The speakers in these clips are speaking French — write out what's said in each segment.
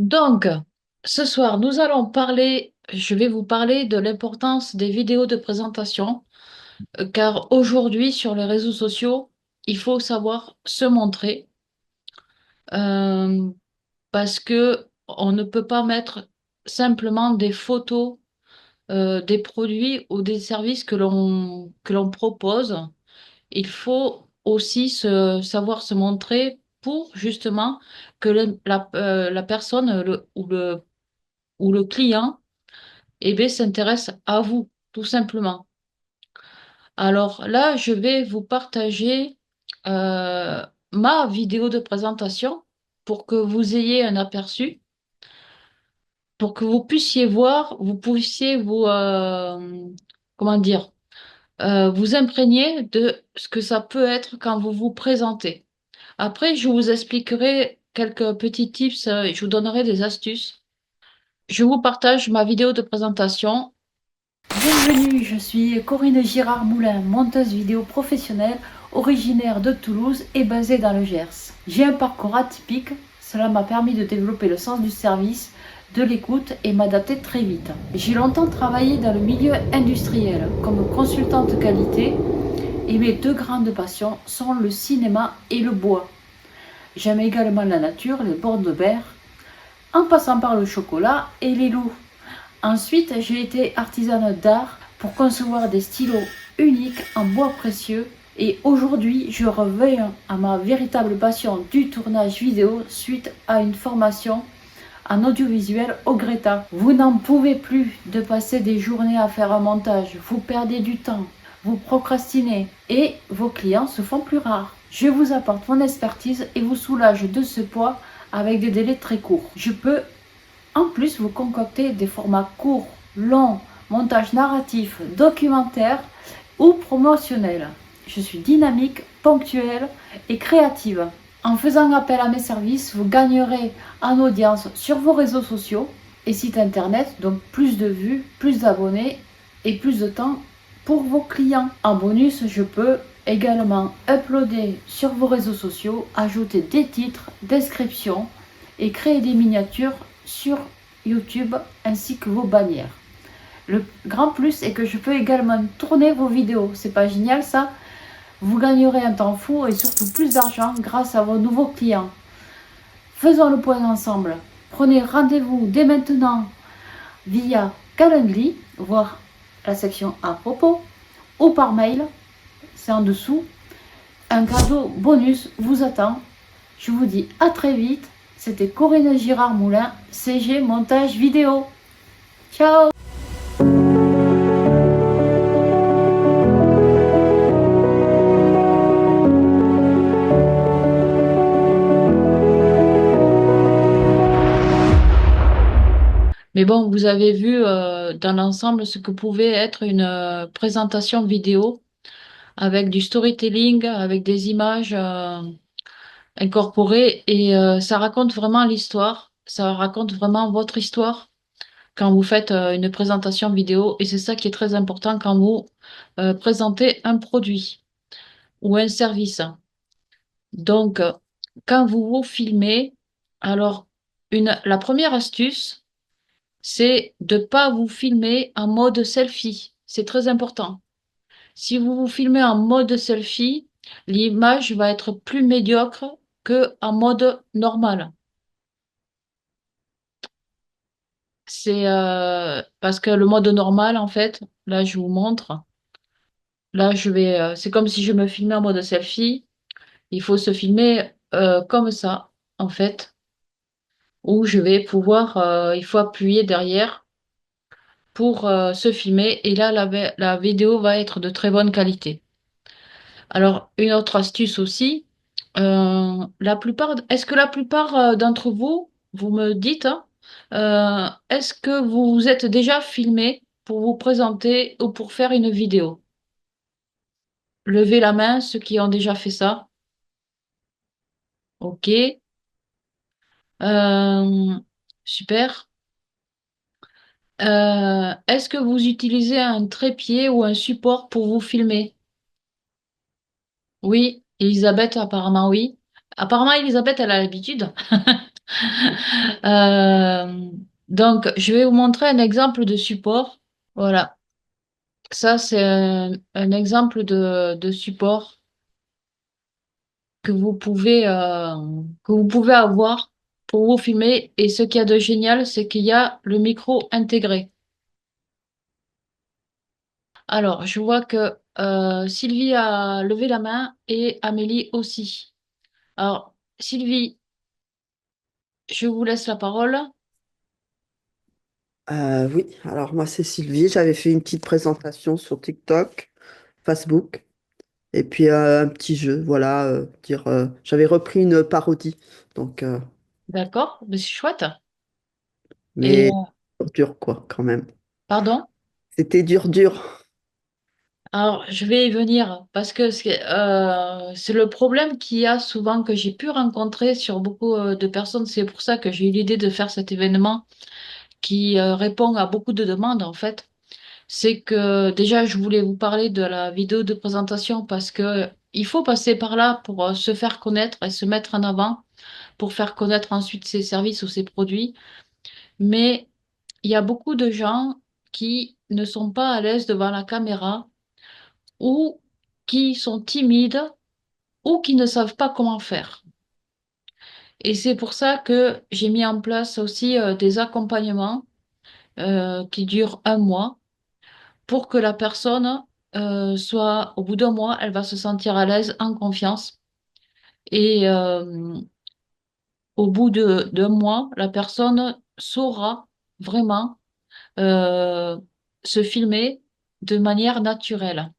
Donc, ce soir, je vais vous parler de l'importance des vidéos de présentation, car aujourd'hui, sur les réseaux sociaux, il faut savoir se montrer, euh, parce que on ne peut pas mettre simplement des photos, des produits ou des services que l'on propose. Il faut aussi savoir se montrer pour justement que la personne ou le client s'intéresse à vous, tout simplement. Alors là, je vais vous partager euh, ma vidéo de présentation pour que vous ayez un aperçu, pour que vous puissiez comment dire, vous imprégner de ce que ça peut être quand vous vous présentez. Après, je vous expliquerai quelques petits tips, et je vous donnerai des astuces. Je vous partage ma vidéo de présentation. Bienvenue, je suis Corinne Girard-Moulin, monteuse vidéo professionnelle, originaire de Toulouse et basée dans le Gers. J'ai un parcours atypique, cela m'a permis de développer le sens du service, de l'écoute et m'adapter très vite. J'ai longtemps travaillé dans le milieu industriel comme consultante qualité et mes deux grandes passions sont le cinéma et le bois. J'aime également la nature, les bords de mer, en passant par le chocolat et les loups. Ensuite, j'ai été artisane d'art pour concevoir des stylos uniques en bois précieux et aujourd'hui, je reviens à ma véritable passion du tournage vidéo suite à une formation en audiovisuel au Greta. Vous n'en pouvez plus de passer des journées à faire un montage, vous perdez du temps, vous procrastinez et vos clients se font plus rares. Je vous apporte mon expertise et vous soulage de ce poids avec des délais très courts. Je peux en plus, vous concoctez des formats courts, longs, montage narratif, documentaire ou promotionnel. Je suis dynamique, ponctuelle et créative. En faisant appel à mes services, vous gagnerez en audience sur vos réseaux sociaux et sites internet, donc plus de vues, plus d'abonnés et plus de temps pour vos clients. En bonus, je peux également uploader sur vos réseaux sociaux, ajouter des titres, descriptions et créer des miniatures sur YouTube ainsi que vos bannières. Le grand plus est que je peux également tourner vos vidéos. C'est pas génial ça? Vous gagnerez un temps fou et surtout plus d'argent grâce à vos nouveaux clients. Faisons le point ensemble. Prenez rendez-vous dès maintenant via Calendly, voir la section à propos, ou par mail, c'est en dessous. Un cadeau bonus vous attend. Je vous dis à très vite. C'était Corinne Girard-Moulin, CG Montage Vidéo. Ciao! Mais bon, vous avez vu dans l'ensemble ce que pouvait être une présentation vidéo avec du storytelling, avec des images incorporées et ça raconte vraiment l'histoire, ça raconte vraiment votre histoire quand vous faites une présentation vidéo et c'est ça qui est très important quand vous présentez un produit ou un service. Donc, quand vous vous filmez, alors la première astuce, c'est de ne pas vous filmer en mode selfie. C'est très important. Si vous vous filmez en mode selfie, l'image va être plus médiocre que en mode normal. C'est parce que le mode normal, en fait, là, je vous montre. Là, c'est comme si je me filmais en mode selfie. Il faut se filmer comme ça, en fait, où je vais pouvoir, il faut appuyer derrière pour se filmer. Et là, la vidéo va être de très bonne qualité. Alors, une autre astuce aussi, est-ce que la plupart d'entre vous, vous me dites, hein, est-ce que vous vous êtes déjà filmé pour vous présenter ou pour faire une vidéo? Levez la main, ceux qui ont déjà fait ça. OK. Euh, super. Est-ce que vous utilisez un trépied ou un support pour vous filmer? Oui, Elisabeth, apparemment oui. Apparemment, Elisabeth, elle a l'habitude. Euh, donc, je vais vous montrer un exemple de support. Voilà. Ça, c'est un exemple de support que que vous pouvez avoir pour vous filmer. Et ce qu'il y a de génial, c'est qu'il y a le micro intégré. Alors, je vois que Sylvie a levé la main et Amélie aussi. Alors, Sylvie, je vous laisse la parole. Oui, alors moi c'est Sylvie, j'avais fait une petite présentation sur TikTok, Facebook, et puis un petit jeu, voilà, j'avais repris une parodie, donc, D'accord, mais c'est chouette. Et, mais dur quoi, quand même. pardon? C'était dur, dur. Alors, je vais y venir parce que c'est le problème qu'il y a souvent que j'ai pu rencontrer sur beaucoup de personnes. C'est pour ça que j'ai eu l'idée de faire cet événement qui répond à beaucoup de demandes en fait. C'est que déjà, je voulais vous parler de la vidéo de présentation parce que il faut passer par là pour se faire connaître et se mettre en avant pour faire connaître ensuite ses services ou ses produits. Mais il y a beaucoup de gens qui ne sont pas à l'aise devant la caméra ou qui sont timides ou qui ne savent pas comment faire. Et c'est pour ça que j'ai mis en place aussi des accompagnements qui durent un mois pour que la personne soit, au bout d'un mois, elle va se sentir à l'aise, en confiance. Et au bout d'un mois, la personne saura vraiment euh, se filmer de manière naturelle.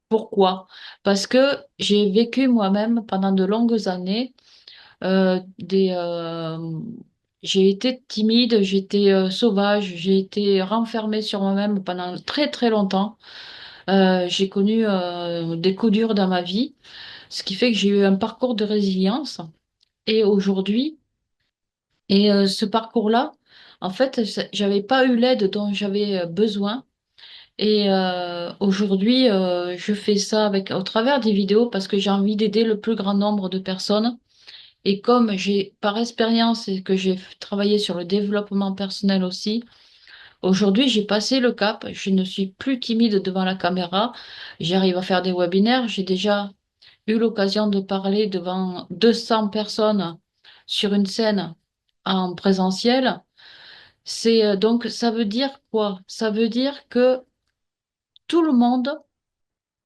Pourquoi? Parce que j'ai vécu moi-même pendant de longues années j'ai été timide, j'étais sauvage, j'ai été renfermée sur moi-même pendant très très longtemps. J'ai connu des coups durs dans ma vie, ce qui fait que j'ai eu un parcours de résilience. Et aujourd'hui, ce parcours-là, en fait, j'avais pas eu l'aide dont j'avais besoin. Et aujourd'hui, je fais ça au travers des vidéos parce que j'ai envie d'aider le plus grand nombre de personnes. Et comme j'ai par expérience et que j'ai travaillé sur le développement personnel aussi, aujourd'hui j'ai passé le cap. Je ne suis plus timide devant la caméra. J'arrive à faire des webinaires. J'ai déjà eu l'occasion de parler devant 200 personnes sur une scène en présentiel. Donc ça veut dire quoi? Ça veut dire que tout le monde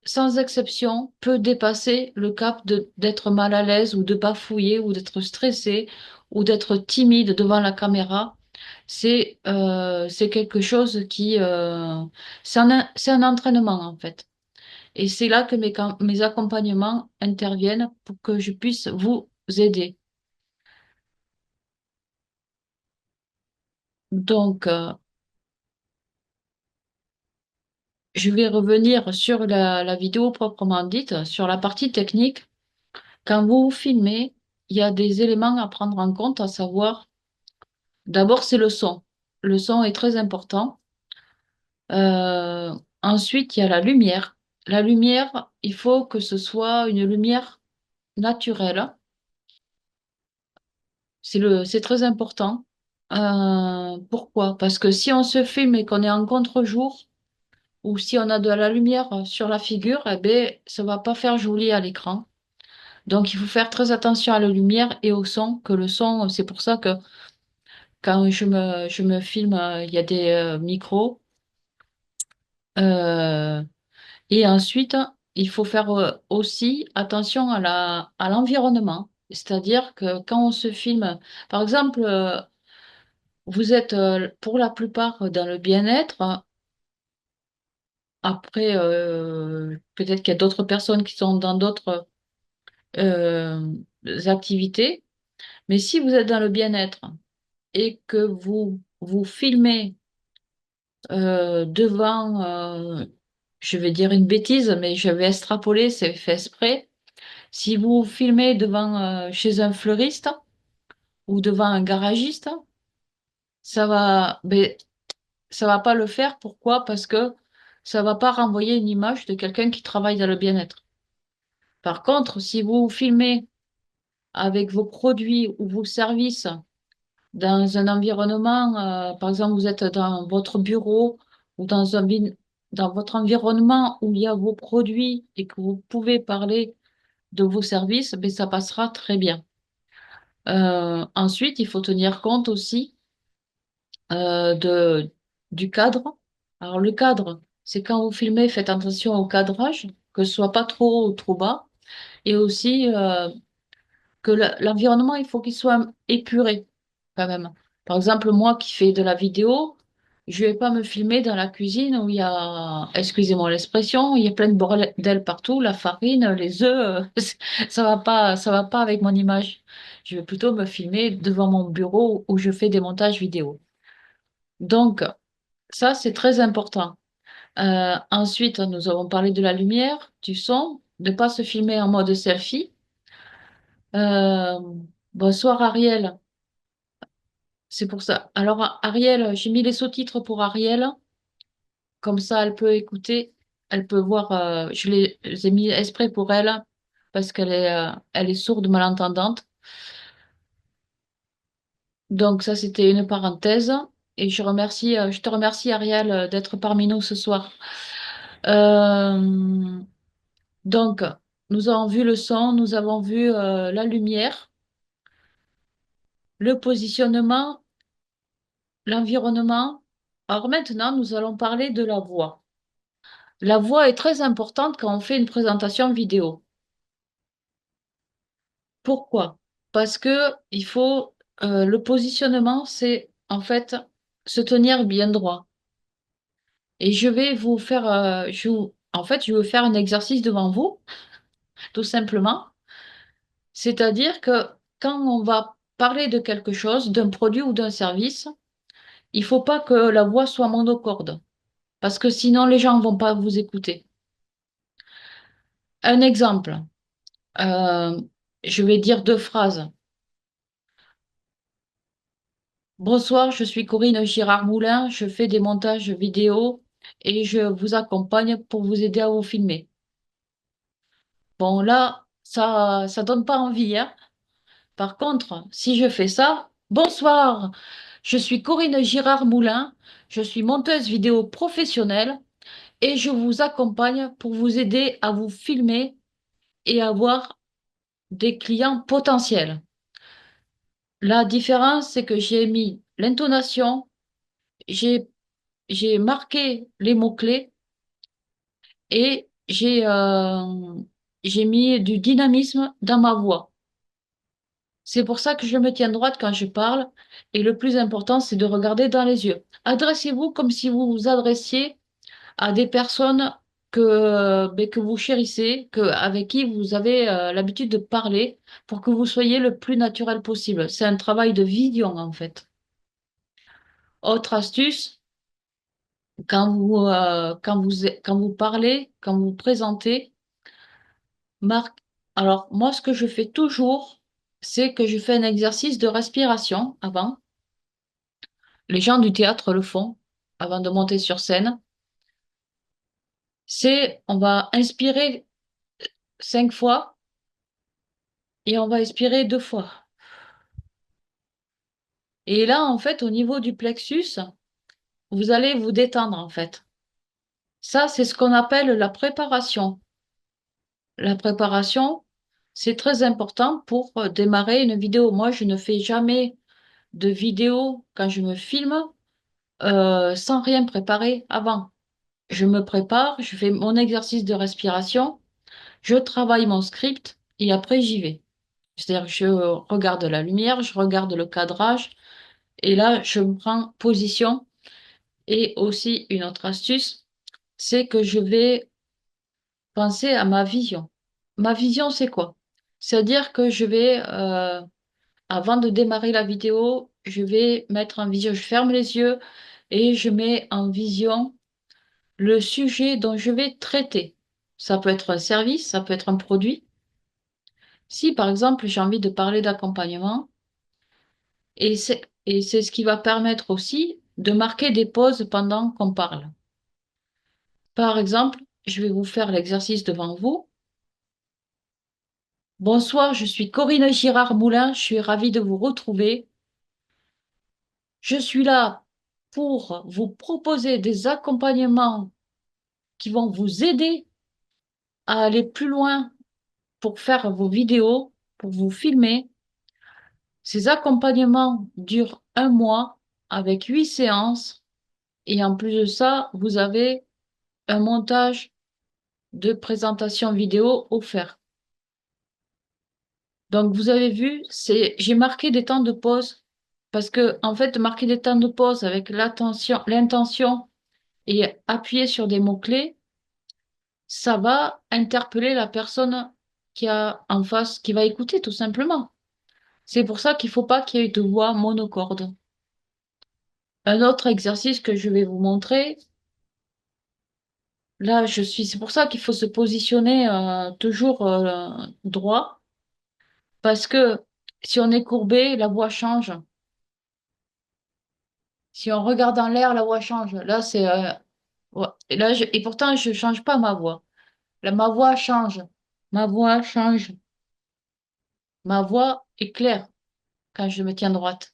sans exception, peut dépasser le cap d'être mal à l'aise ou de bafouiller ou d'être stressé ou d'être timide devant la caméra. C'est quelque chose c'est un entraînement en fait. Et c'est là que mes accompagnements interviennent pour que je puisse vous aider. Donc, je vais revenir sur la vidéo proprement dite, sur la partie technique. Quand vous filmez, il y a des éléments à prendre en compte, à savoir, d'abord, c'est le son. Le son est très important. Euh, Ensuite, il y a la lumière. La lumière, il faut que ce soit une lumière naturelle. C'est très important. Pourquoi? Parce que si on se filme et qu'on est en contre-jour, ou si on a de la lumière sur la figure, eh ben, ça va pas faire joli à l'écran. Donc, il faut faire très attention à la lumière et au son, que le son, c'est pour ça que quand je me filme, il y a des micros. Euh, et ensuite, il faut faire aussi attention à à l'environnement. C'est-à-dire que quand on se filme, par exemple, vous êtes pour la plupart dans le bien-être. Après, peut-être qu'il y a d'autres personnes qui sont dans d'autres euh, activités. Mais si vous êtes dans le bien-être et que vous vous filmez devant, je vais dire une bêtise, mais je vais extrapoler, c'est fait exprès. Si vous filmez devant chez un fleuriste ou devant un garagiste, ben, ça va pas le faire. Pourquoi? Parce que ça va pas renvoyer une image de quelqu'un qui travaille dans le bien-être. Par contre, si vous filmez avec vos produits ou vos services dans un environnement, par exemple, vous êtes dans votre bureau ou dans votre environnement où il y a vos produits et que vous pouvez parler de vos services, ben, ça passera très bien. Ensuite, il faut tenir compte aussi du cadre. Alors, le cadre, c'est quand vous filmez, faites attention au cadrage, que ce soit pas trop haut ou trop bas. Et aussi, que l'environnement, il faut qu'il soit épuré quand même. Par exemple, moi qui fais de la vidéo, je vais pas me filmer dans la cuisine où il y a, excusez-moi l'expression, il y a plein de bordel partout, la farine, les œufs, ça va pas avec mon image. Je vais plutôt me filmer devant mon bureau où je fais des montages vidéo. Donc, ça, c'est très important. Ensuite, nous avons parlé de la lumière, du son, de ne pas se filmer en mode selfie. Euh, bonsoir Ariel. C'est pour ça. Alors, Ariel, j'ai mis les sous-titres pour Ariel. Comme ça, elle peut écouter. Elle peut voir. Je les ai mis exprès pour elle parce elle est sourde malentendante. Donc, ça, c'était une parenthèse. Et je te remercie, Ariel, d'être parmi nous ce soir. Euh, donc, nous avons vu le son, nous avons vu la lumière, le positionnement, l'environnement. Alors maintenant, nous allons parler de la voix. La voix est très importante quand on fait une présentation vidéo. Pourquoi? Parce que le positionnement, c'est en fait se tenir bien droit. Et je vais vous faire, en fait, je vais vous faire un exercice devant vous, tout simplement. C'est-à-dire que quand on va parler de quelque chose, d'un produit ou d'un service, il faut pas que la voix soit monocorde, parce que sinon les gens vont pas vous écouter. Un exemple, euh, je vais dire deux phrases. Bonsoir, je suis Corinne Girard-Moulin, je fais des montages vidéo et je vous accompagne pour vous aider à vous filmer. Bon, là, ça donne pas envie, hein. Par contre, si je fais ça, bonsoir, je suis Corinne Girard-Moulin, je suis monteuse vidéo professionnelle et je vous accompagne pour vous aider à vous filmer et avoir des clients potentiels. La différence, c'est que j'ai mis l'intonation, j'ai j'ai marqué les mots-clés et j'ai mis du dynamisme dans ma voix. C'est pour ça que je me tiens droite quand je parle et le plus important, c'est de regarder dans les yeux. Adressez-vous comme si vous vous adressiez à des personnes que vous chérissez, avec qui vous avez l'habitude de parler pour que vous soyez le plus naturel possible. C'est un travail de vision en fait. Autre astuce, quand vous parlez, quand vous présentez, Marc, alors moi, ce que je fais toujours, c'est que je fais un exercice de respiration avant. Les gens du théâtre le font avant de monter sur scène. On va inspirer 5 fois et on va expirer 2 fois. Et là, en fait, au niveau du plexus, vous allez vous détendre, en fait. Ça, c'est ce qu'on appelle la préparation. La préparation, c'est très important pour démarrer une vidéo. Moi, je ne fais jamais de vidéo quand je me filme sans rien préparer avant. Je me prépare, je fais mon exercice de respiration, je travaille mon script et après j'y vais. C'est-à-dire que je regarde la lumière, je regarde le cadrage et là je me prends position. Et aussi une autre astuce, c'est que je vais penser à ma vision. Ma vision, c'est quoi? C'est-à-dire que avant de démarrer la vidéo, je vais mettre en vision, je ferme les yeux et je mets en vision le sujet dont je vais traiter. Ça peut être un service, ça peut être un produit. Si, par exemple, j'ai envie de parler d'accompagnement, et c'est ce qui va permettre aussi de marquer des pauses pendant qu'on parle. Par exemple, je vais vous faire l'exercice devant vous. Bonsoir, je suis Corinne Girard-Moulin, je suis ravie de vous retrouver. Je suis là pour vous proposer des accompagnements qui vont vous aider à aller plus loin pour faire vos vidéos, pour vous filmer. Ces accompagnements durent un mois avec 8 séances et en plus de ça, vous avez un montage de présentation vidéo offert. Donc, vous avez vu, j'ai marqué des temps de pause parce que, en fait, marquer des temps de pause avec l'intention et appuyer sur des mots-clés, ça va interpeller la personne qui a en face, qui va écouter tout simplement. C'est pour ça qu'il ne faut pas qu'il y ait de voix monocorde. Un autre exercice que je vais vous montrer, c'est pour ça qu'il faut se positionner toujours droit parce que si on est courbé, la voix change. Si on regarde en l'air, la voix change. Là, ouais. Et pourtant, je ne change pas ma voix. Là, ma voix change. Ma voix change. Ma voix est claire quand je me tiens droite.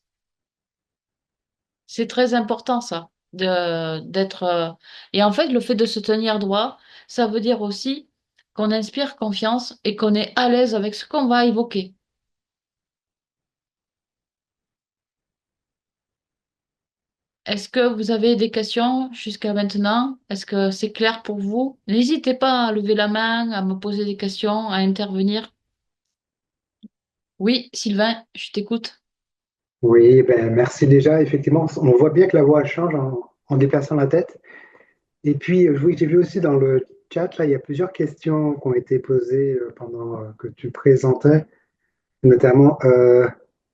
C'est très important, ça, d'être. Et en fait, le fait de se tenir droit, ça veut dire aussi qu'on inspire confiance et qu'on est à l'aise avec ce qu'on va évoquer. Est-ce que vous avez des questions jusqu'à maintenant? Est-ce que c'est clair pour vous? N'hésitez pas à lever la main, à me poser des questions, à intervenir. Oui, Sylvain, je t'écoute. Oui, ben merci déjà. Effectivement, on voit bien que la voix change en déplaçant la tête. Et puis, oui, j'ai vu aussi dans le chat, là, il y a plusieurs questions qui ont été posées pendant que tu présentais, notamment,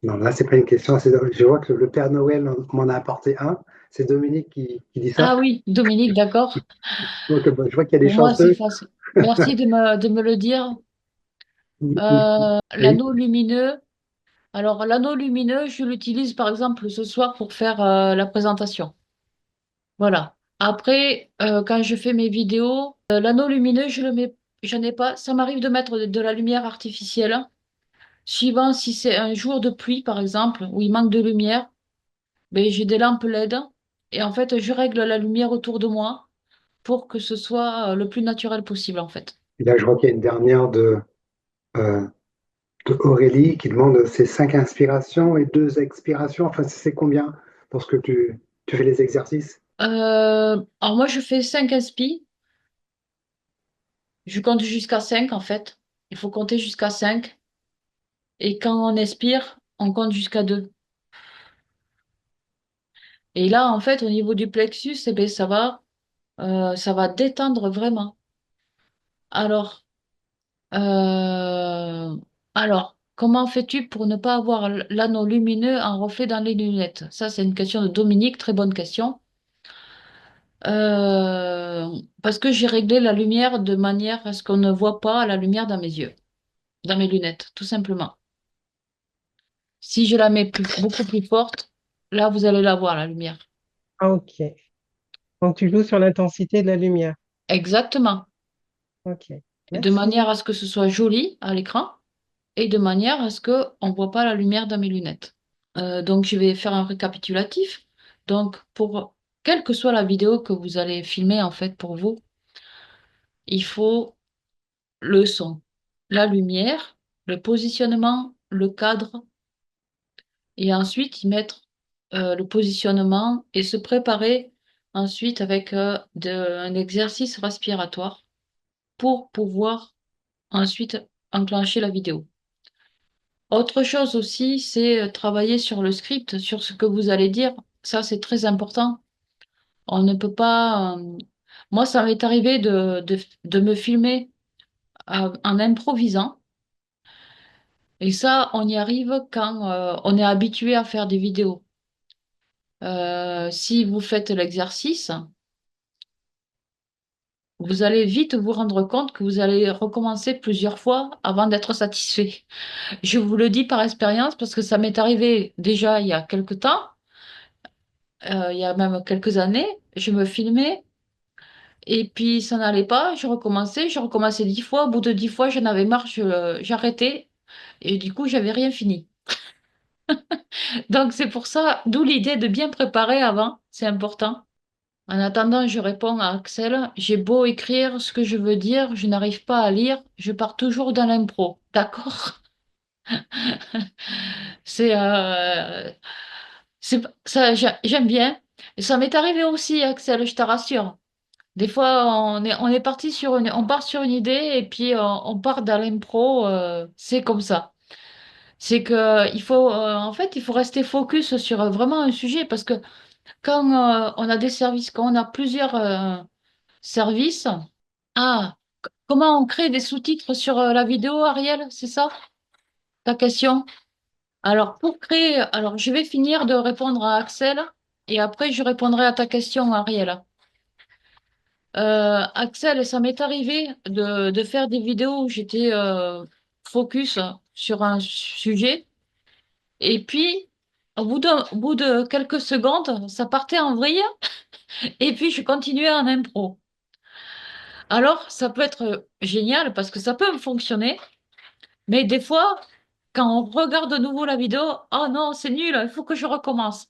non, là, c'est pas une question, je vois que le Père Noël m'en a apporté un. C'est Dominique qui dit ça. Ah oui, Dominique, d'accord. Donc, je vois qu'il y a des Pour moi, c'est chanceux. facile. Merci de me le dire. Oui, L'anneau lumineux. Alors, l'anneau lumineux, je l'utilise par exemple ce soir pour faire la présentation. Voilà. Après, quand je fais mes vidéos, l'anneau lumineux, je n'ai pas. Ça m'arrive de mettre de la lumière artificielle. Suivant si c'est un jour de pluie, par exemple, où il manque de lumière, ben, j'ai des lampes LED. Et en fait, je règle la lumière autour de moi pour que ce soit le plus naturel possible, en fait. et là, je vois qu'il y a une dernière euh, de Aurélie qui demande c'est 5 inspirations et 2 expirations. Enfin, c'est combien lorsque tu fais les exercices? Alors moi, je fais 5 inspi. Je compte jusqu'à 5 en fait. Il faut compter jusqu'à 5. Et quand on expire, on compte jusqu'à 2. Et là, en fait, au niveau du plexus, eh ben, ça va détendre vraiment. Alors, euh, alors, comment fais-tu pour ne pas avoir l'anneau lumineux en reflet dans les lunettes? Ça, c'est une question de Dominique, très bonne question. Euh, Parce que j'ai réglé la lumière de manière à ce qu'on ne voit pas la lumière dans mes yeux, dans mes lunettes, tout simplement. Si je la mets beaucoup plus forte, là, vous allez la voir, la lumière. Ah, ok. Donc, tu joues sur l'intensité de la lumière. Exactement. Ok. De Merci. manière à ce que ce soit joli à l'écran et de manière à ce qu'on ne voit pas la lumière dans mes lunettes. Donc, je vais faire un récapitulatif. Donc, pour quelle que soit la vidéo que vous allez filmer, en fait, pour vous, il faut le son, la lumière, le positionnement, le cadre, et ensuite y mettre le positionnement et se préparer ensuite avec un exercice respiratoire pour pouvoir ensuite enclencher la vidéo. Autre chose aussi, c'est travailler sur le script, sur ce que vous allez dire. Ça, c'est très important. On ne peut pas. Moi, ça m'est arrivé de me filmer en improvisant. Et ça, on y arrive quand on est habitué à faire des vidéos. Si vous faites l'exercice, vous allez vite vous rendre compte que vous allez recommencer plusieurs fois avant d'être satisfait. Je vous le dis par expérience parce que ça m'est arrivé déjà il y a quelque temps, il y a même quelques années. Je me filmais Et puis ça n'allait pas, je recommençais 10 fois. Au bout de 10 fois, j'en avais marre, j'arrêtais. Et du coup, j'avais rien fini. Donc c'est pour ça, d'où l'idée de bien préparer avant, c'est important. En attendant, je réponds à Axel. J'ai beau écrire ce que je veux dire, je n'arrive pas à lire, je pars toujours dans l'impro. D'accord? C'est ça, j'aime bien. Et ça m'est arrivé aussi, Axel, je te rassure. Des fois, on est parti on part sur une idée et puis on part dans l'impro. C'est comme ça. C'est que en fait, il faut rester focus sur vraiment un sujet parce que quand on a des services, quand on a plusieurs services, ah, comment on crée des sous-titres sur la vidéo, Ariel? C'est ça ta question? Alors je vais finir de répondre à Axel et après je répondrai à ta question, Ariel. Axel, ça m'est arrivé de faire des vidéos où j'étais focus sur un sujet et puis au bout de quelques secondes, ça partait en vrille et puis je continuais en impro. Alors, ça peut être génial parce que ça peut fonctionner, mais des fois, quand on regarde de nouveau la vidéo, oh non, c'est nul, il faut que je recommence.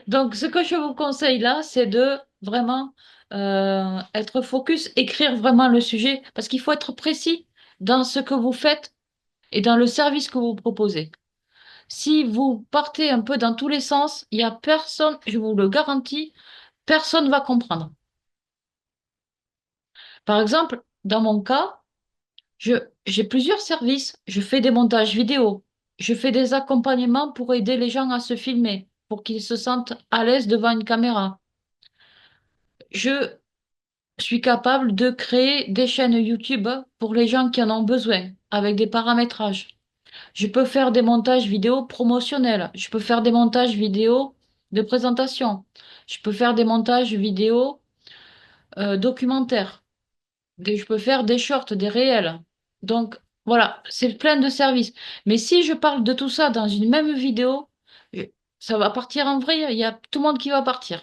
Donc, ce que je vous conseille là, c'est de vraiment être focus, écrire vraiment le sujet, parce qu'il faut être précis dans ce que vous faites et dans le service que vous proposez. Si vous partez un peu dans tous les sens, il n'y a personne, je vous le garantis, personne ne va comprendre. Par exemple, dans mon cas, j'ai plusieurs services. Je fais des montages vidéo. Je fais des accompagnements pour aider les gens à se filmer, pour qu'ils se sentent à l'aise devant une caméra. Je suis capable de créer des chaînes YouTube pour les gens qui en ont besoin, avec des paramétrages. Je peux faire des montages vidéo promotionnels. Je peux faire des montages vidéo de présentation. Je peux faire des montages vidéo documentaires. Je peux faire des shorts, des réels. Donc, voilà, c'est plein de services. Mais si je parle de tout ça dans une même vidéo, je- ça va partir en vrai, il y a tout le monde qui va partir.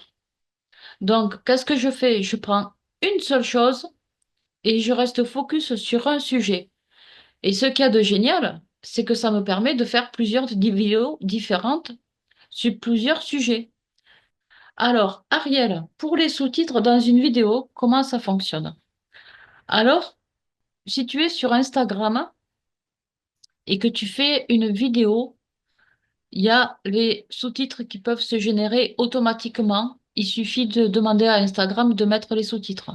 Donc, qu'est-ce que je fais? Je prends une seule chose et je reste focus sur un sujet. Et ce qu'il y a de génial, c'est que ça me permet de faire plusieurs vidéos différentes sur plusieurs sujets. Alors, Ariel, pour les sous-titres dans une vidéo, comment ça fonctionne? Alors, si tu es sur Instagram, et que tu fais une vidéo, il y a les sous-titres qui peuvent se générer automatiquement. Il suffit de demander à Instagram de mettre les sous-titres.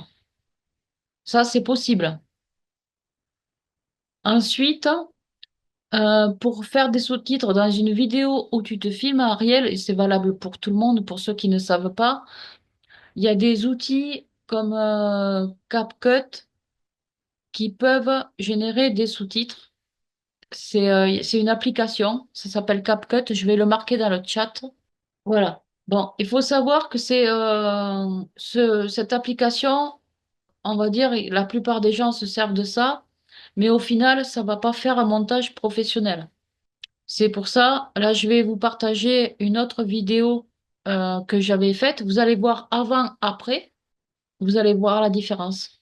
Ça, c'est possible. Ensuite, pour faire des sous-titres dans une vidéo où tu te filmes, Ariel, et c'est valable pour tout le monde, pour ceux qui ne savent pas, il y a des outils comme CapCut qui peuvent générer des sous-titres. C'est une application, ça s'appelle CapCut, je vais le marquer dans le chat. Voilà. Bon, il faut savoir que cette application, on va dire, la plupart des gens se servent de ça, mais au final, ça va pas faire un montage professionnel. C'est pour ça, là, je vais vous partager une autre vidéo que j'avais faite. Vous allez voir avant, après, vous allez voir la différence.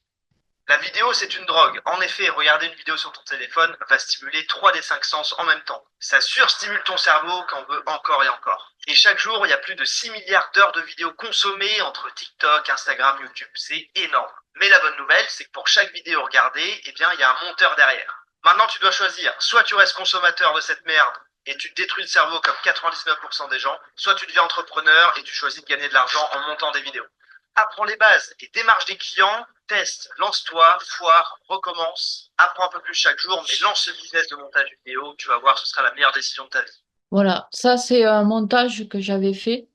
La vidéo, c'est une drogue. En effet, regarder une vidéo sur ton téléphone va stimuler 3 des 5 sens en même temps. Ça surstimule ton cerveau quand on veut encore et encore. Et chaque jour, il y a plus de 6 milliards d'heures de vidéos consommées entre TikTok, Instagram, YouTube. C'est énorme. Mais la bonne nouvelle, c'est que pour chaque vidéo regardée, eh bien, il y a un monteur derrière. Maintenant, tu dois choisir. Soit tu restes consommateur de cette merde et tu détruis le cerveau comme 99% des gens, soit tu deviens entrepreneur et tu choisis de gagner de l'argent en montant des vidéos. Apprends les bases et démarche des clients, teste, lance-toi, foire, recommence, apprends un peu plus chaque jour, mais lance ce business de montage vidéo, tu vas voir, ce sera la meilleure décision de ta vie. Voilà, ça, c'est un montage que j'avais fait.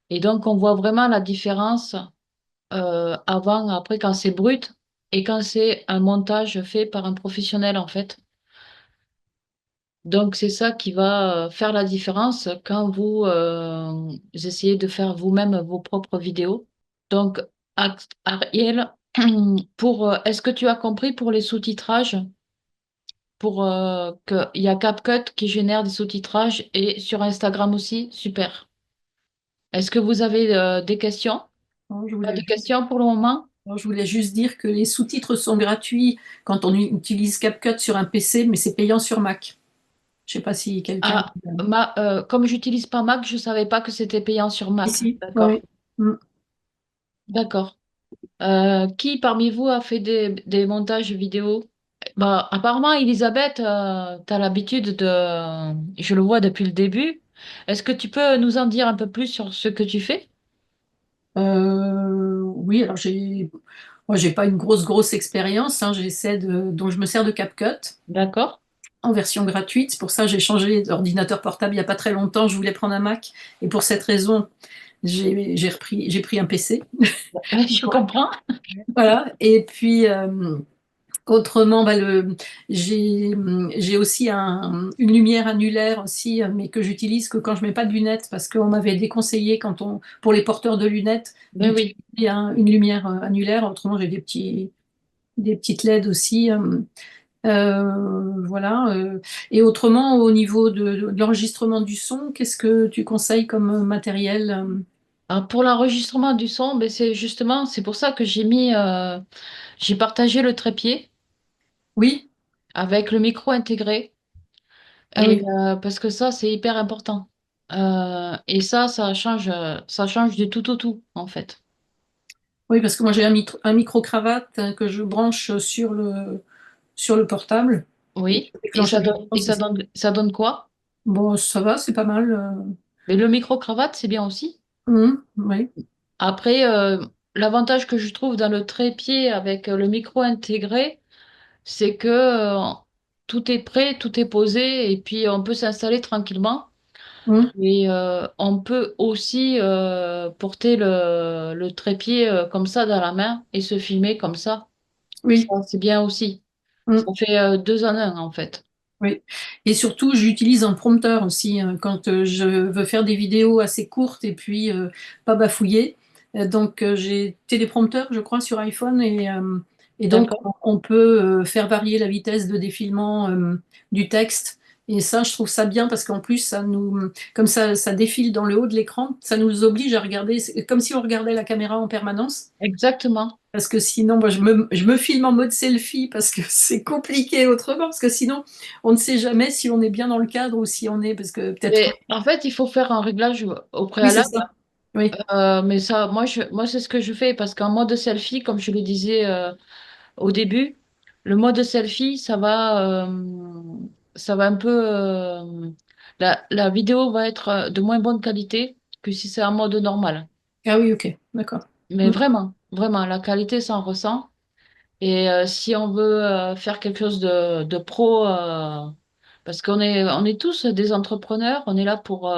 Et donc, on voit vraiment la différence avant, après, quand c'est brut et quand c'est un montage fait par un professionnel, en fait. Donc, c'est ça qui va faire la différence quand vous essayez de faire vous-même vos propres vidéos. Donc, Ariel, est-ce que tu as compris pour les sous-titrages, pour qu'il y a CapCut qui génère des sous-titrages et sur Instagram aussi? Super. Est-ce que vous avez des questions? Non, Pas de questions pour le moment? je voulais juste dire que les sous-titres sont gratuits quand on utilise CapCut sur un PC, mais c'est payant sur Mac. Je ne sais pas si quelqu'un... Ah, comme j'utilise pas Mac, je savais pas que c'était payant sur Mac. Ici, D'accord, oui. Mm. d'accord. Qui parmi vous a fait des montages vidéo? Bah, apparemment, Elisabeth, tu as l'habitude de... Je le vois depuis le début. Est-ce que tu peux nous en dire un peu plus sur ce que tu fais? Oui, alors moi, j'ai pas une grosse expérience, hein. Donc je me sers de CapCut D'accord? en version gratuite. C'est pour ça que j'ai changé d'ordinateur portable il n'y a pas très longtemps. Je voulais prendre un Mac et pour cette raison, j'ai pris un PC. Je comprends. Voilà. Et puis autrement, bah, j'ai aussi une lumière annulaire aussi, mais que j'utilise que quand je mets pas de lunettes, parce qu'on m'avait déconseillé pour les porteurs de lunettes Ben d'utiliser oui. une lumière annulaire. Autrement, j'ai des petites LED aussi. Voilà. Et autrement, au niveau de l'enregistrement du son, qu'est-ce que tu conseilles comme matériel? Alors, pour l'enregistrement du son, ben c'est justement, c'est pour ça que j'ai partagé le trépied Oui? avec le micro intégré. Ah Et oui. parce que ça, c'est hyper important. Et ça change du tout au tout, en fait. Oui, parce que moi j'ai un micro-cravate que je branche sur le portable. Et Oui. ça déclenche le son, c'est ça. Ça donne quoi? Bon, ça va, c'est pas mal. Mais le micro-cravate, c'est bien aussi. Oui. Après, l'avantage que je trouve dans le trépied avec le micro intégré, c'est que tout est prêt, tout est posé, et puis on peut s'installer tranquillement. Hum, Et on peut aussi porter le trépied comme ça dans la main et se filmer comme ça. Ça, oui. c'est bien aussi. Ça Hum, fait deux en un, en fait. oui. Et surtout, j'utilise un prompteur aussi quand je veux faire des vidéos assez courtes et puis pas bafouiller. Donc, j'ai téléprompteur, je crois, sur iPhone et donc D'accord? on peut faire varier la vitesse de défilement du texte. Et ça, je trouve ça bien parce qu'en plus, comme ça défile dans le haut de l'écran, ça nous oblige à regarder, c'est comme si on regardait la caméra en permanence. Exactement. Parce que sinon, moi, je me filme en mode selfie parce que c'est compliqué autrement. Parce que sinon, on ne sait jamais si on est bien dans le cadre ou si on est. Parce que peut-être. Mais en fait, il faut faire un réglage au Oui, c'est préalable. ça. Oui. Mais ça, moi, c'est ce que je fais parce qu'en mode selfie, comme je le disais au début, le mode selfie, ça va un peu, la vidéo va être de moins bonne qualité que si c'est en mode normal. Ah oui, ok. D'accord. Mais Mm, vraiment, vraiment, la qualité s'en ressent. Et si on veut faire quelque chose de pro, parce on est tous des entrepreneurs, on est là pour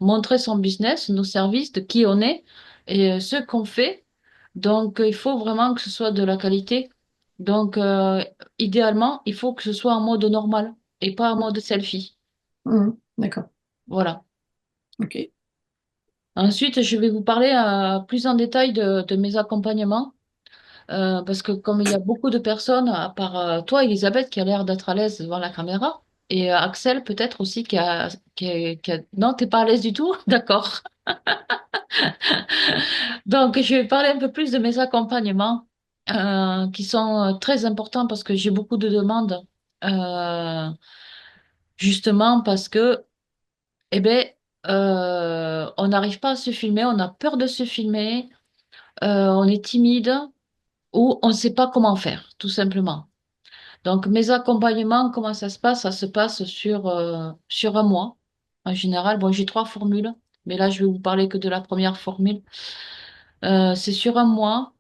montrer son business, nos services, de qui on est et ce qu'on fait. Donc, il faut vraiment que ce soit de la qualité. Donc, idéalement, il faut que ce soit en mode normal et pas en mode selfie. d'accord. Voilà. Ok. Ensuite, je vais vous parler plus en détail de mes accompagnements. Parce que comme il y a beaucoup de personnes, à part toi, Elisabeth, qui a l'air d'être à l'aise devant la caméra, et Axel peut-être aussi Non, t'es pas à l'aise du tout? D'accord. Donc, je vais parler un peu plus de mes accompagnements, qui sont très importants parce que j'ai beaucoup de demandes, euh, justement parce que, eh ben, on n'arrive pas à se filmer, on a peur de se filmer, on est timide ou on ne sait pas comment faire, tout simplement. Donc, mes accompagnements, comment ça se passe? Ça se passe sur un mois. En général, bon, j'ai trois formules, mais là, je vais vous parler que de la première formule. C'est sur un mois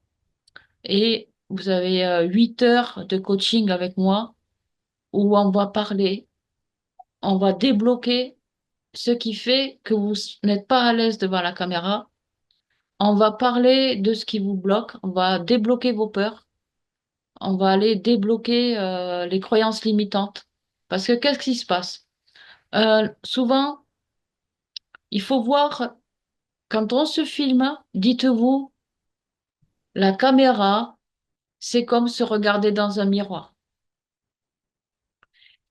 et vous avez 8 heures de coaching avec moi où on va parler, on va débloquer ce qui fait que vous n'êtes pas à l'aise devant la caméra. On va parler de ce qui vous bloque, on va débloquer vos peurs, on va aller débloquer les croyances limitantes. Parce que qu'est-ce qui se passe? Souvent, il faut voir, quand on se filme, dites-vous, la caméra, c'est comme se regarder dans un miroir.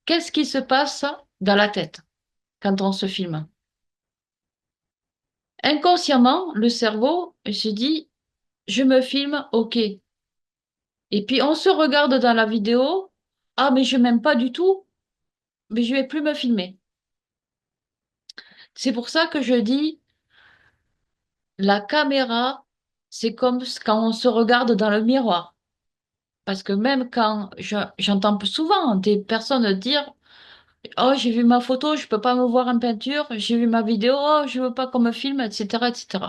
Qu'est-ce qui se passe dans la tête quand on se filme? Inconsciemment, le cerveau se dit, je me filme, ok. Et puis on se regarde dans la vidéo, ah mais je m'aime pas du tout, mais je vais plus me filmer. C'est pour ça que je dis, la caméra, c'est comme quand on se regarde dans le miroir. Parce que même quand j'entends souvent des personnes dire, oh, j'ai vu ma photo, je peux pas me voir en peinture, j'ai vu ma vidéo, oh, je veux pas qu'on me filme, etc., etc.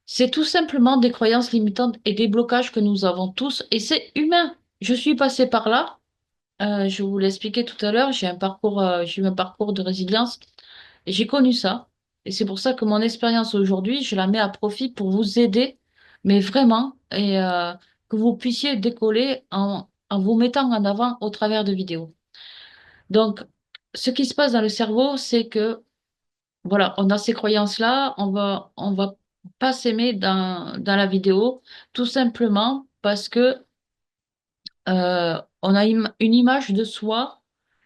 C'est tout simplement des croyances limitantes et des blocages que nous avons tous, et c'est humain. Je suis passée par là. Je vous l'ai expliqué tout à l'heure, j'ai eu un parcours de résilience et j'ai connu ça. Et c'est pour ça que mon expérience aujourd'hui, je la mets à profit pour vous aider, mais vraiment, et que vous puissiez décoller en vous mettant en avant au travers de vidéos. Donc, ce qui se passe dans le cerveau, c'est que, voilà, on a ces croyances-là, on va pas s'aimer dans la vidéo, tout simplement parce que on a une image de soi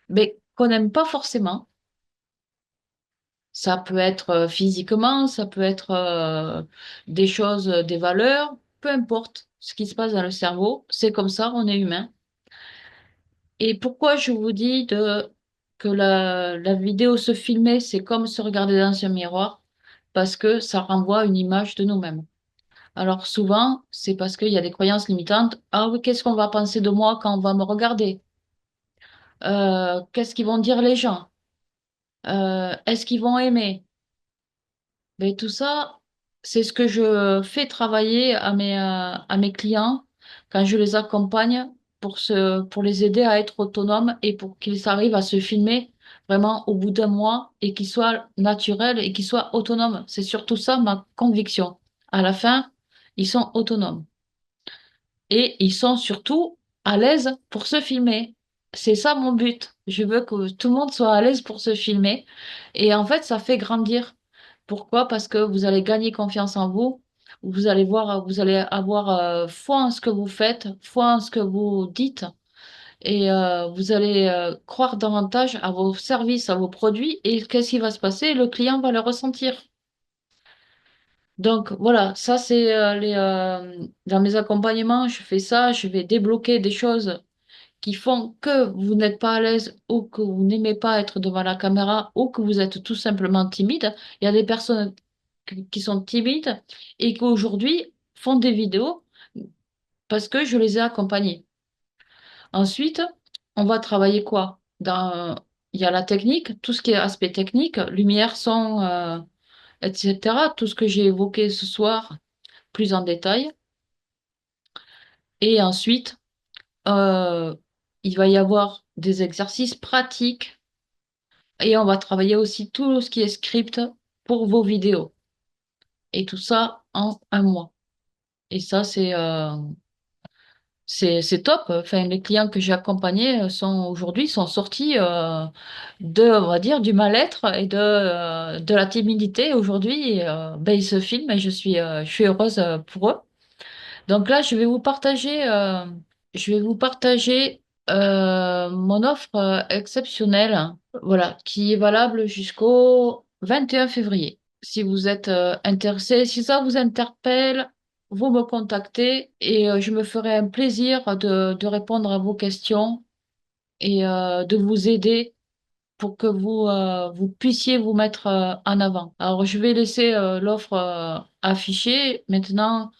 mais qu'on n'aime pas forcément. Ça peut être physiquement, ça peut être des choses, des valeurs, peu importe ce qui se passe dans le cerveau, c'est comme ça, on est humain. Et pourquoi je vous dis que la vidéo se filmer, c'est comme se regarder dans un miroir, parce que ça renvoie à une image de nous-mêmes. Alors souvent, c'est parce qu'il y a des croyances limitantes. Ah oui, qu'est-ce qu'on va penser de moi quand on va me regarder? Qu'est-ce qu'ils vont dire les gens? Est-ce qu'ils vont aimer? Mais tout ça, c'est ce que je fais travailler à mes clients quand je les accompagne pour les aider à être autonomes et pour qu'ils arrivent à se filmer vraiment au bout d'un mois et qu'ils soient naturels et qu'ils soient autonomes. C'est surtout ça ma conviction. À la fin, ils sont autonomes. Et ils sont surtout à l'aise pour se filmer. C'est ça mon but. Je veux que tout le monde soit à l'aise pour se filmer. Et en fait, ça fait grandir. Pourquoi? Parce que vous allez gagner confiance en vous. Vous allez voir, vous allez avoir foi en ce que vous faites, foi en ce que vous dites. Et vous allez croire davantage à vos services, à vos produits. Et qu'est-ce qui va se passer? Le client va le ressentir. Donc voilà, ça c'est dans mes accompagnements, je fais ça, je vais débloquer des choses qui font que vous n'êtes pas à l'aise ou que vous n'aimez pas être devant la caméra ou que vous êtes tout simplement timide. Il y a des personnes qui sont timides et qui aujourd'hui font des vidéos parce que je les ai accompagnées. Ensuite, on va travailler quoi? Il y a la technique, tout ce qui est aspect technique, lumière, son, etc. Tout ce que j'ai évoqué ce soir plus en détail. Et ensuite, euh, il va y avoir des exercices pratiques et on va travailler aussi tout ce qui est script pour vos vidéos. Et tout ça en un mois. Et ça, c'est top. Enfin, les clients que j'ai accompagnés sont aujourd'hui sont sortis on va dire, du mal-être et de la timidité. Aujourd'hui, ben, ils se filment et je suis heureuse pour eux. Donc là, je vais vous partager mon offre exceptionnelle, voilà, qui est valable jusqu'au 21 février. Si vous êtes intéressé, si ça vous interpelle, vous me contactez et je me ferai un plaisir de répondre à vos questions et de vous aider pour que vous puissiez vous mettre en avant. Alors, je vais laisser l'offre affichée. Maintenant,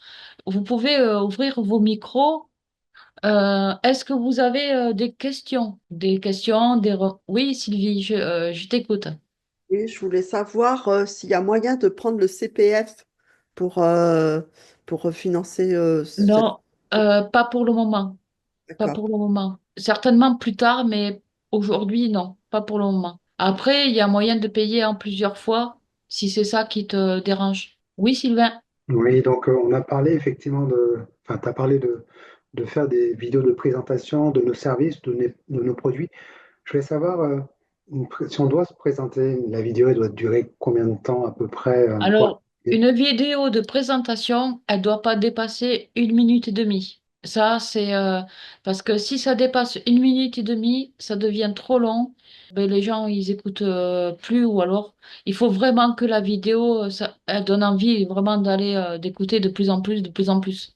vous pouvez ouvrir vos micros. Est-ce que vous avez des questions? Des questions, Oui, Sylvie, je t'écoute. Oui, je voulais savoir s'il y a moyen de prendre le CPF pour, euh, pour financer cette... Non, pas pour le moment. Pas D'accord. pour le moment. Certainement plus tard, mais aujourd'hui, non, pas pour le moment. Après, il y a moyen de payer en plusieurs fois si c'est ça qui te dérange. Oui, Sylvain. Oui, donc on a parlé effectivement enfin, tu as parlé de faire des vidéos de présentation de nos services, de nos produits. Je voulais savoir si on doit se présenter, la vidéo, elle doit durer combien de temps à peu près pour... Alors, une vidéo de présentation, elle doit pas dépasser 1 minute et demie. Ça, c'est parce que si ça dépasse 1 minute et demie, ça devient trop long. Ben, les gens, ils écoutent plus ou alors il faut vraiment que la vidéo, ça, elle donne envie vraiment d'aller d'écouter de plus en plus, de plus en plus.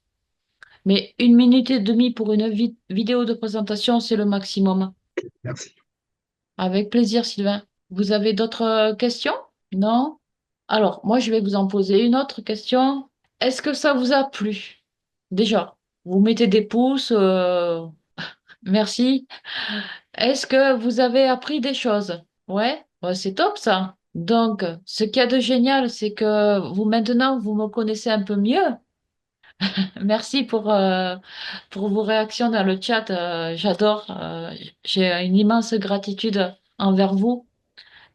Mais 1 minute et demie pour une vidéo de présentation, c'est le maximum. Merci. Avec plaisir, Sylvain. Vous avez d'autres questions? Non? Alors, moi, je vais vous en poser une autre question. Est-ce que ça vous a plu? Déjà, vous mettez des pouces, merci. Est-ce que vous avez appris des choses? Ouais, ouais, c'est top ça. Donc, ce qu'il y a de génial, c'est que vous maintenant, vous me connaissez un peu mieux. Merci pour vos réactions dans le chat. J'adore. J'ai une immense gratitude envers vous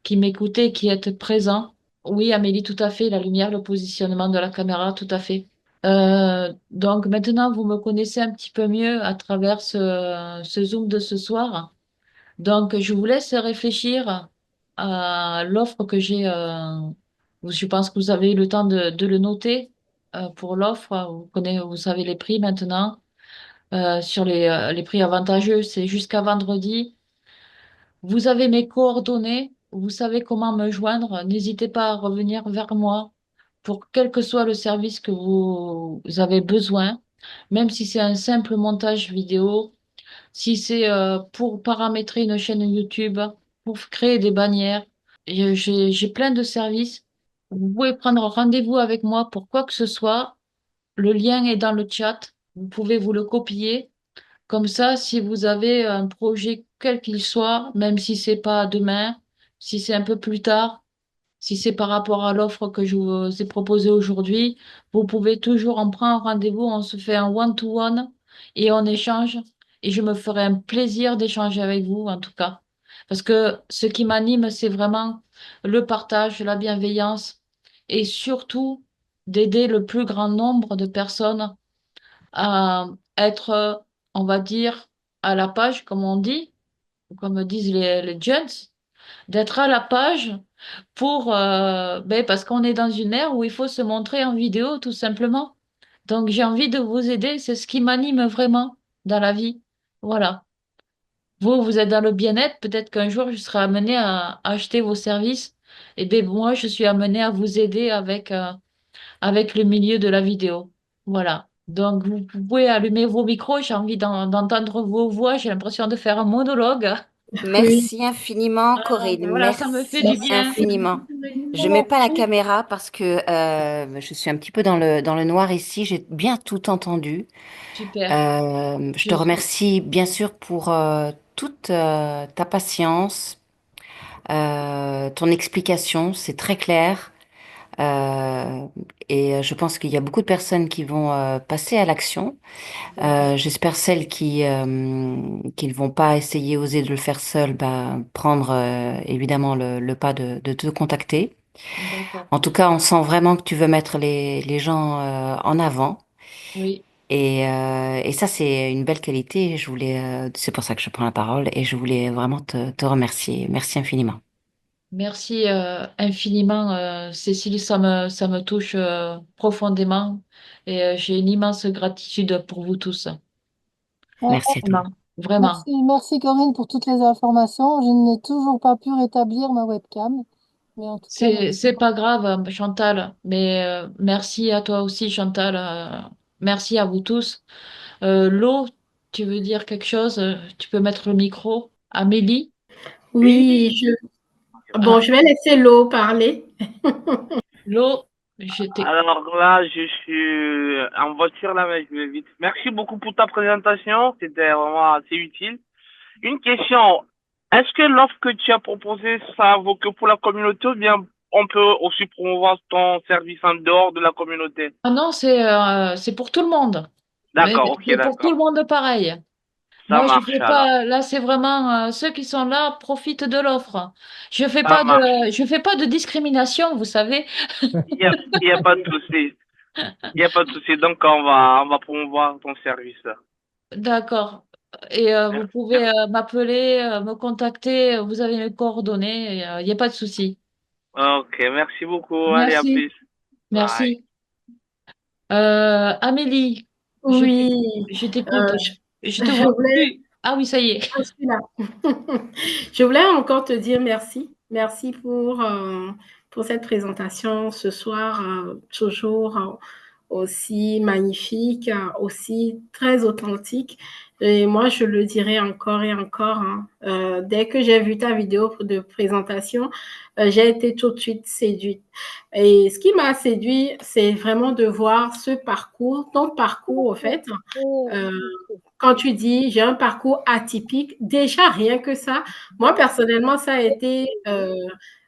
qui m'écoutez, qui êtes présents. Oui, Amélie, tout à fait. La lumière, le positionnement de la caméra, tout à fait. Donc maintenant, vous me connaissez un petit peu mieux à travers ce Zoom de ce soir. Donc, je vous laisse réfléchir à l'offre que j'ai. Je pense que vous avez eu le temps de le noter pour l'offre. Vous savez les prix maintenant. Sur les prix avantageux, c'est jusqu'à vendredi. Vous avez mes coordonnées. Vous savez comment me joindre. N'hésitez pas à revenir vers moi pour quel que soit le service que vous avez besoin, même si c'est un simple montage vidéo. Si c'est pour paramétrer une chaîne YouTube, pour créer des bannières, j'ai plein de services. Vous pouvez prendre rendez-vous avec moi pour quoi que ce soit. Le lien est dans le chat. Vous pouvez vous le copier. Comme ça, si vous avez un projet quel qu'il soit, même si c'est pas demain, si c'est un peu plus tard, si c'est par rapport à l'offre que je vous ai proposée aujourd'hui, vous pouvez toujours en prendre rendez-vous, on se fait un one-to-one et on échange. Et je me ferai un plaisir d'échanger avec vous, en tout cas. Parce que ce qui m'anime, c'est vraiment le partage, la bienveillance et surtout d'aider le plus grand nombre de personnes à être, on va dire, à la page, comme on dit, comme disent les jeunes, d'être à la page parce qu'on est dans une ère où il faut se montrer en vidéo, tout simplement. Donc, j'ai envie de vous aider. C'est ce qui m'anime vraiment dans la vie. Voilà. Vous êtes dans le bien-être. Peut-être qu'un jour, je serai amenée à acheter vos services. Et bien, moi, je suis amenée à vous aider avec le milieu de la vidéo. Voilà. Donc, vous pouvez allumer vos micros. J'ai envie d'entendre vos voix. J'ai l'impression de faire un monologue. Oui, Merci infiniment, Corinne. Voilà, ça me fait Merci du merci. bien. infiniment. Je mets pas la caméra parce que je suis un petit peu dans le noir ici. J'ai bien tout entendu. Super. Je te Je- remercie bien sûr pour toute ta patience, ton explication. C'est très clair. Euh, et je pense qu'il y a beaucoup de personnes qui vont passer à l'action. D'accord. J'espère celles qui ne vont pas essayer, oser de le faire seules, bah, prendre évidemment le pas de te contacter. D'accord. En tout cas, on sent vraiment que tu veux mettre les gens en avant. Oui. Et ça, c'est une belle qualité. C'est pour ça que je prends la parole et je voulais vraiment te remercier. Merci infiniment. Merci infiniment, Cécile. Ça me touche profondément et j'ai une immense gratitude pour vous tous. Ouais, Merci à toi. Vraiment. Vraiment. merci Corinne pour toutes les informations. Je n'ai toujours pas pu rétablir ma webcam, mais en tout cas, C'est pas grave, Chantal, mais merci à toi aussi, Chantal. Merci à vous tous. Lo, tu veux dire quelque chose? Tu peux mettre le micro. Amélie? Oui, bon, Ah, je vais laisser l'eau parler. Lo, j'étais. Alors là, je suis en voiture là, mais je vais vite. Merci beaucoup pour ta présentation, c'était vraiment assez utile. Une question, est-ce que l'offre que tu as proposée, ça vaut que pour la communauté ou bien on peut aussi promouvoir ton service en dehors de la communauté? Ah non, c'est pour tout le monde. Mais D'accord, ok, c'est pour tout le d'accord. monde pareil. Ça Moi, je marche fais alors. pas. Là, c'est vraiment ceux qui sont là profitent de l'offre. Ça marche. Je fais pas de discrimination, vous savez. Il y a pas de souci. Il y a pas de souci. Donc on va promouvoir ton service. D'accord. Et vous Merci. pouvez m'appeler, me contacter. Vous avez mes coordonnées. Il n'y a pas de souci. Ok, merci beaucoup. Allez, à Merci. plus. Bye. Merci. Amélie. Je Oui, je t'écoute. Je te je vois voulais, plus. Ah oui, ça y est. je suis là. Je voulais encore te dire merci. Merci pour cette présentation ce soir, toujours aussi magnifique, aussi très authentique. Et moi, je le dirai encore et encore, hein. Dès que j'ai vu ta vidéo de présentation, j'ai été tout de suite séduite. Et ce qui m'a séduit, c'est vraiment de voir ce parcours, ton parcours, au fait. Euh, Quand tu dis j'ai un parcours atypique, déjà rien que ça, moi personnellement, ça a été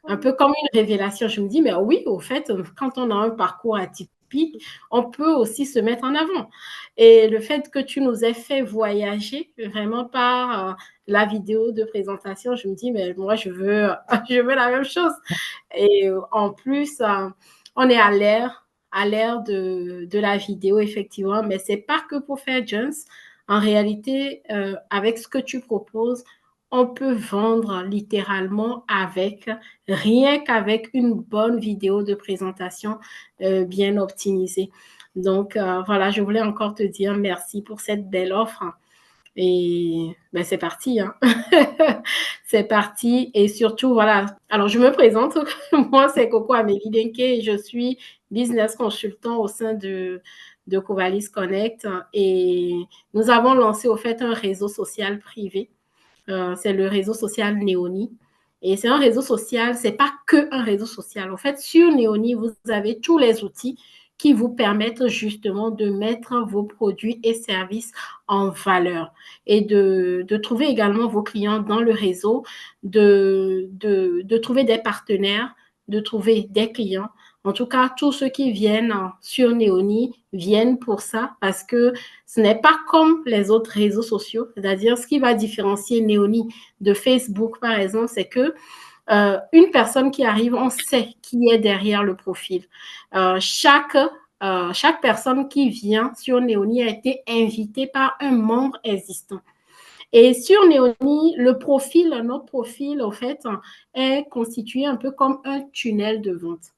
un peu comme une révélation. Je me dis, mais oui, au fait, quand on a un parcours atypique, on peut aussi se mettre en avant. Et le fait que tu nous aies fait voyager vraiment par la vidéo de présentation, je me dis, mais moi, je veux, je veux la même chose. Et en plus, on est à l'ère de la vidéo, effectivement, mais c'est pas que pour faire Jones. En réalité, avec ce que tu proposes, on peut vendre littéralement avec, rien qu'avec une bonne vidéo de présentation bien optimisée. Donc, voilà, je voulais encore te dire merci pour cette belle offre. Et ben, c'est parti, hein. C'est parti. Et surtout, voilà. Alors, je me présente. Moi, c'est Coco Amélie Denke et je suis business consultant au sein de Covalis Connect. Et nous avons lancé, au fait, un réseau social privé. C'est le réseau social Néoni. Et c'est un réseau social, c'est pas que un réseau social. En fait, sur Néoni, vous avez tous les outils qui vous permettent justement de mettre vos produits et services en valeur et de trouver également vos clients dans le réseau, de trouver des partenaires, de trouver des clients. En tout cas, tous ceux qui viennent sur Néoni viennent pour ça parce que ce n'est pas comme les autres réseaux sociaux. C'est-à-dire, ce qui va différencier Néoni de Facebook, par exemple, c'est que une personne qui arrive, on sait qui est derrière le profil. Chaque personne qui vient sur Néoni a été invitée par un membre existant. Et sur Néoni, notre profil, en fait, est constitué un peu comme un tunnel de vente.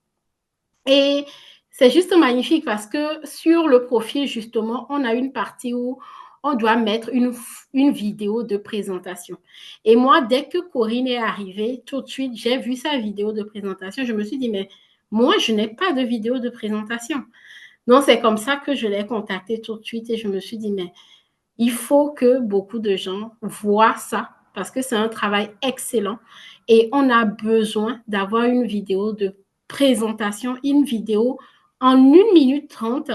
Et c'est juste magnifique parce que sur le profil, justement, on a une partie où on doit mettre une vidéo de présentation. Et moi, dès que Corinne est arrivée, tout de suite, j'ai vu sa vidéo de présentation. Je me suis dit, mais moi, je n'ai pas de vidéo de présentation. Donc, c'est comme ça que je l'ai contactée tout de suite et je me suis dit, mais il faut que beaucoup de gens voient ça parce que c'est un travail excellent et on a besoin d'avoir une vidéo de présentation, une vidéo en 1 minute 30,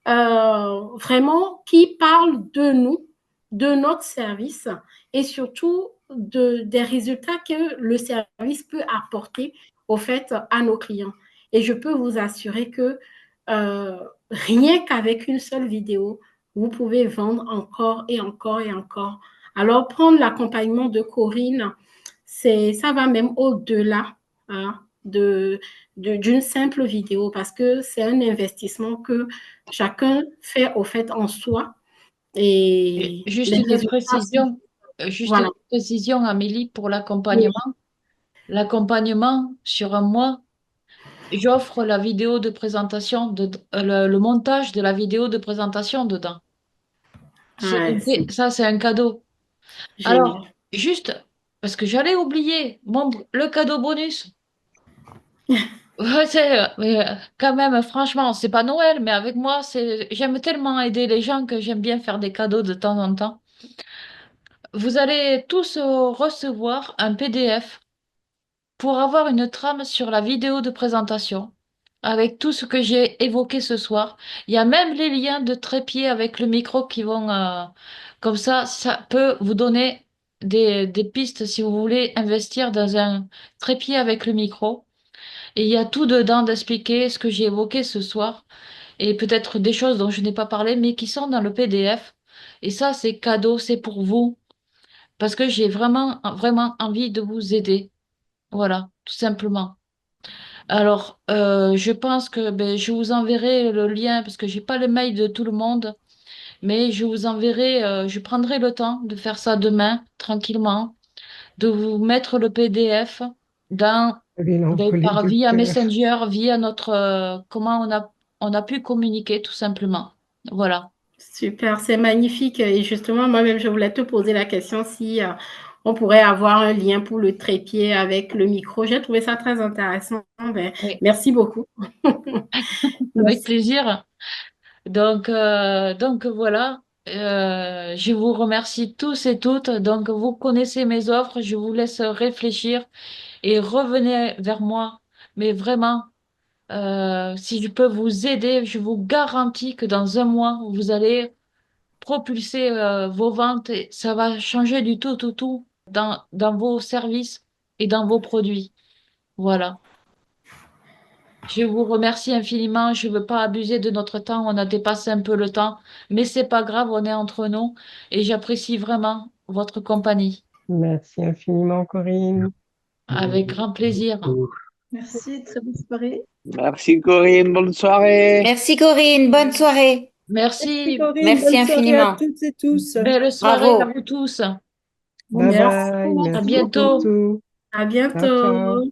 vraiment qui parle de nous, de notre service et surtout des résultats que le service peut apporter au fait à nos clients. Et je peux vous assurer que rien qu'avec une seule vidéo, vous pouvez vendre encore et encore et encore. Alors, prendre l'accompagnement de Corinne, ça va même au-delà, hein, d'une simple vidéo parce que c'est un investissement que chacun fait au fait en soi et Juste les une résultats, précision, juste voilà. une précision, Amélie, pour l'accompagnement. L'accompagnement sur un mois, j'offre la vidéo de présentation, le montage de la vidéo de présentation dedans. Ouais, c'est Ça, c'est un cadeau. Alors, génial. juste, parce que j'allais oublier, le cadeau bonus. Ouais, quand même, franchement, c'est pas Noël, mais avec moi, j'aime tellement aider les gens que j'aime bien faire des cadeaux de temps en temps. Vous allez tous recevoir un PDF pour avoir une trame sur la vidéo de présentation avec tout ce que j'ai évoqué ce soir. Il y a même les liens de trépied avec le micro qui vont, comme ça peut vous donner des pistes si vous voulez investir dans un trépied avec le micro. Et il y a tout dedans d'expliquer ce que j'ai évoqué ce soir et peut-être des choses dont je n'ai pas parlé, mais qui sont dans le PDF. Et ça, c'est cadeau, c'est pour vous, parce que j'ai vraiment, vraiment envie de vous aider. Voilà, tout simplement. Alors, je pense que ben, je vous enverrai le lien, parce que j'ai pas le mail de tout le monde, mais je vous enverrai, je prendrai le temps de faire ça demain, tranquillement, de vous mettre le PDF dans Oui, non, pour les via auditeurs. Messenger, via comment on a pu communiquer tout simplement. Voilà. Super, c'est magnifique. Et justement, moi-même, je voulais te poser la question si on pourrait avoir un lien pour le trépied avec le micro. J'ai trouvé ça très intéressant. Ben, Oui, merci beaucoup. avec Merci. plaisir. Donc voilà, je vous remercie tous et toutes. Donc vous connaissez mes offres, je vous laisse réfléchir et revenez vers moi. Mais vraiment, si je peux vous aider, je vous garantis que dans un mois, vous allez propulser vos ventes et ça va changer du tout dans vos services et dans vos produits. Voilà. Je vous remercie infiniment. Je ne veux pas abuser de notre temps. On a dépassé un peu le temps, mais c'est pas grave. On est entre nous et j'apprécie vraiment votre compagnie. Merci infiniment, Corinne. Avec grand plaisir. Merci, très bonne soirée. Merci Corinne, bonne soirée. Merci Corinne, bonne soirée. Merci. Corinne, Merci bonne soirée à infiniment. toutes et tous. Belle soirée à Bravo. vous tous. Bye Merci. bye. À Merci bientôt. pour tout. À Ciao, ciao. bientôt.